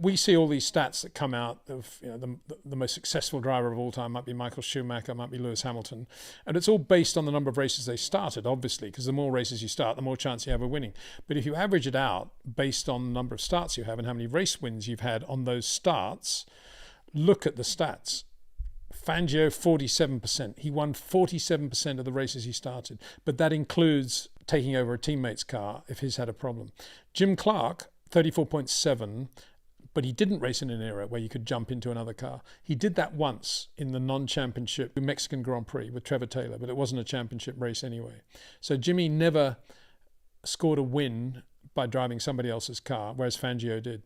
we see all these stats that come out of, you know, the most successful driver of all time might be Michael Schumacher, might be Lewis Hamilton, and it's all based on the number of races they started, obviously, because the more races you start, the more chance you have of winning. But if you average it out based on the number of starts you have and how many race wins you've had on those starts, look at the stats. Fangio, 47%. He won 47% of the races he started, but that includes taking over a teammate's car if his had a problem. Jim Clark, 34.7, but he didn't race in an era where you could jump into another car. He did that once in the non-championship Mexican Grand Prix with Trevor Taylor, but it wasn't a championship race anyway. So Jimmy never scored a win by driving somebody else's car, whereas Fangio did.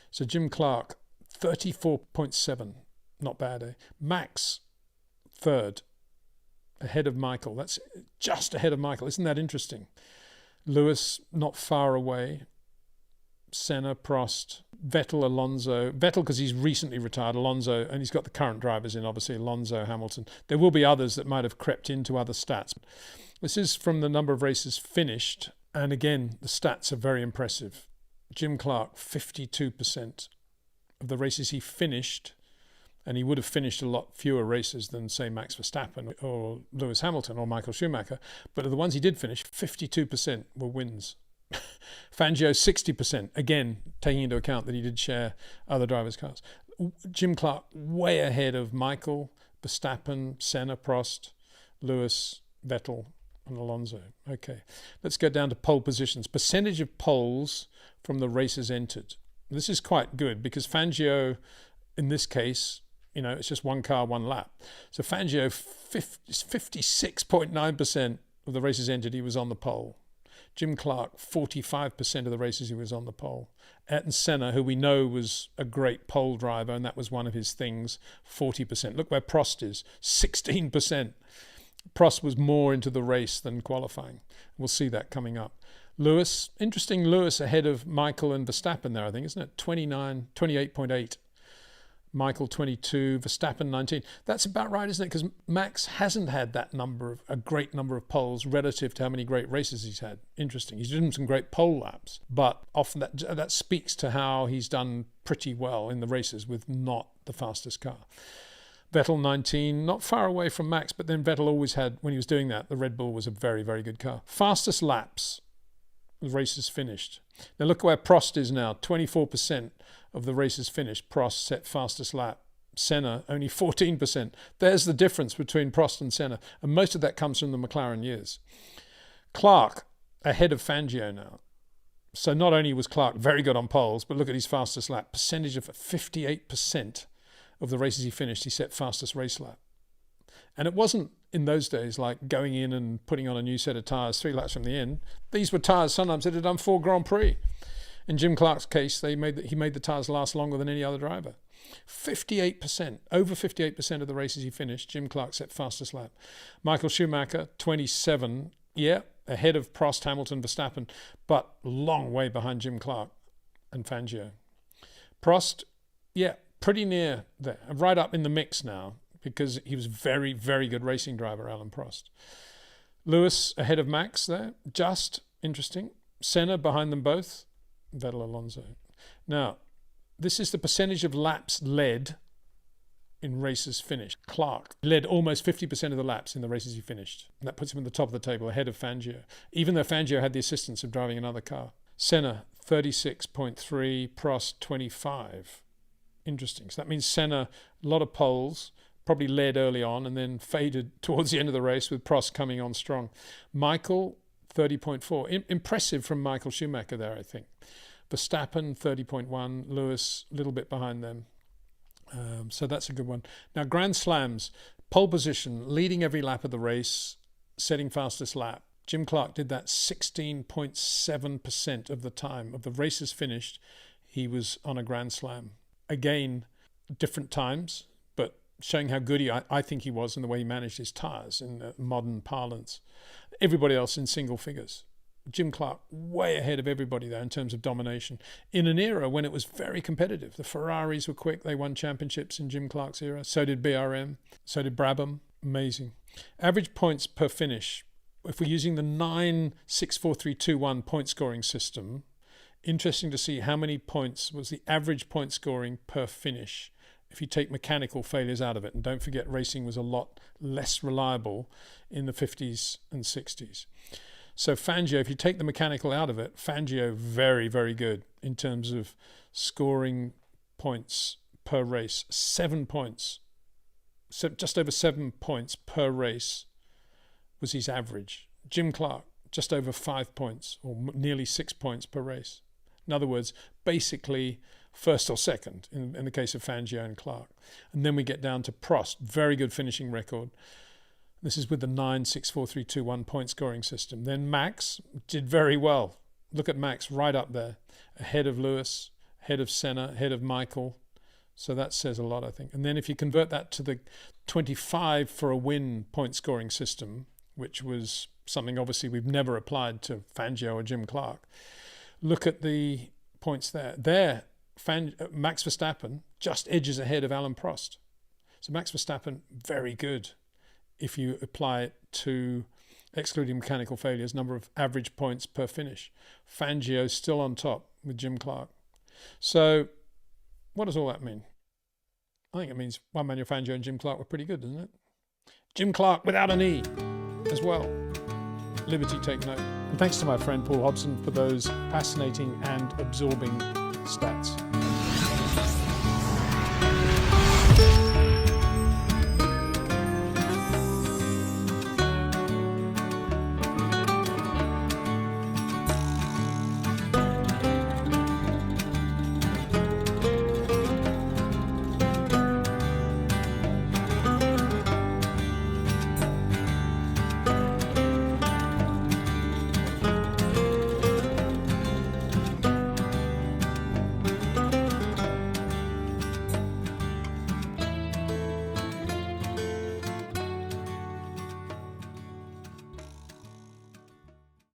So Jim Clark, 34.7. Not bad, eh? Max, third, ahead of Michael. That's just ahead of Michael. Isn't that interesting? Lewis, not far away. Senna, Prost, Vettel, Alonso. Vettel, because he's recently retired. Alonso, and he's got the current drivers in, obviously, Alonso, Hamilton. There will be others that might have crept into other stats. This is from the number of races finished. And again, the stats are very impressive. Jim Clark, 52% of the races he finished, and he would have finished a lot fewer races than, say, Max Verstappen or Lewis Hamilton or Michael Schumacher. But of the ones he did finish, 52% were wins. Fangio, 60%, again, taking into account that he did share other drivers' cars. Jim Clark, way ahead of Michael, Verstappen, Senna, Prost, Lewis, Vettel, and Alonso. Okay, let's go down to pole positions. Percentage of poles from the races entered. This is quite good because Fangio, in this case, you know, it's just one car, one lap. So Fangio, 56.9% of the races entered, he was on the pole. Jim Clark, 45% of the races he was on the pole. Ayrton Senna, who we know was a great pole driver, and that was one of his things, 40%. Look where Prost is, 16%. Prost was more into the race than qualifying. We'll see that coming up. Lewis, interesting, Lewis ahead of Michael and Verstappen there, I think, isn't it? 28.8. Michael 22, Verstappen 19. That's about right, isn't it? Because Max hasn't had that a great number of poles relative to how many great races he's had. Interesting. He's done some great pole laps, but often that speaks to how he's done pretty well in the races with not the fastest car. Vettel 19, not far away from Max, but then Vettel always had, when he was doing that, the Red Bull was a very, very good car. Fastest laps, the races finished. Now look where Prost is now, 24% of the races finished. Prost set fastest lap. Senna, only 14%. There's the difference between Prost and Senna. And most of that comes from the McLaren years. Clark, ahead of Fangio now. So not only was Clark very good on poles, but look at his fastest lap. Percentage of 58% of the races he finished, he set fastest race lap. And it wasn't in those days like going in and putting on a new set of tyres 3 laps from the end. These were tyres sometimes that had done 4 Grand Prix. In Jim Clark's case, he made the tyres last longer than any other driver. 58%, over 58% of the races he finished, Jim Clark set fastest lap. Michael Schumacher, 27, ahead of Prost, Hamilton, Verstappen, but long way behind Jim Clark and Fangio. Prost, pretty near there, right up in the mix now, because he was very, very good racing driver, Alan Prost. Lewis ahead of Max there, just interesting. Senna behind them both, Vettel, Alonso. Now, this is the percentage of laps led in races finished. Clark led almost 50% of the laps in the races he finished. And that puts him at the top of the table, ahead of Fangio, even though Fangio had the assistance of driving another car. Senna, 36.3, Prost, 25. Interesting. So that means Senna, a lot of poles, probably led early on and then faded towards the end of the race with Prost coming on strong. Michael, 30.4. Impressive from Michael Schumacher there, I think. Verstappen, 30.1. Lewis, a little bit behind them. So that's a good one. Now, Grand Slams, pole position, leading every lap of the race, setting fastest lap. Jim Clark did that 16.7% of the time. Of the races finished, he was on a Grand Slam. Again, different times, but showing how good I think he was in the way he managed his tyres in modern parlance. Everybody else in single figures. Jim Clark way ahead of everybody there in terms of domination in an era when it was very competitive. The Ferraris were quick. They won championships in Jim Clark's era. So did BRM. So did Brabham. Amazing. Average points per finish. If we're using the 9-6-4-3-2-1 point scoring system, Interesting to see how many points was the average point scoring per finish if you take mechanical failures out of it. And don't forget, racing was a lot less reliable in the 50s and 60s. So Fangio, if you take the mechanical out of it, Fangio very, very good in terms of scoring points per race. 7 points, so just over 7 points per race was his average. Jim Clark, just over 5 points, or nearly 6 points per race. In other words, basically first or second in the case of Fangio and Clark. And then we get down to Prost, very good finishing record. This is with the 9, 6, 4, 3, 2, 1 point scoring system. Then Max did very well. Look at Max right up there, ahead of Lewis, ahead of Senna, ahead of Michael. So that says a lot, I think. And then if you convert that to the 25 for a win point scoring system, which was something obviously we've never applied to Fangio or Jim Clark, look at the points there. There, Max Verstappen just edges ahead of Alain Prost. So Max Verstappen, very good if you apply it to excluding mechanical failures, number of average points per finish. Fangio still on top with Jim Clark. So what does all that mean? I think it means Juan Manuel Fangio and Jim Clark were pretty good, doesn't it? Jim Clark without an E as well. Liberty, take note. And thanks to my friend Paul Hobson for those fascinating and absorbing stats.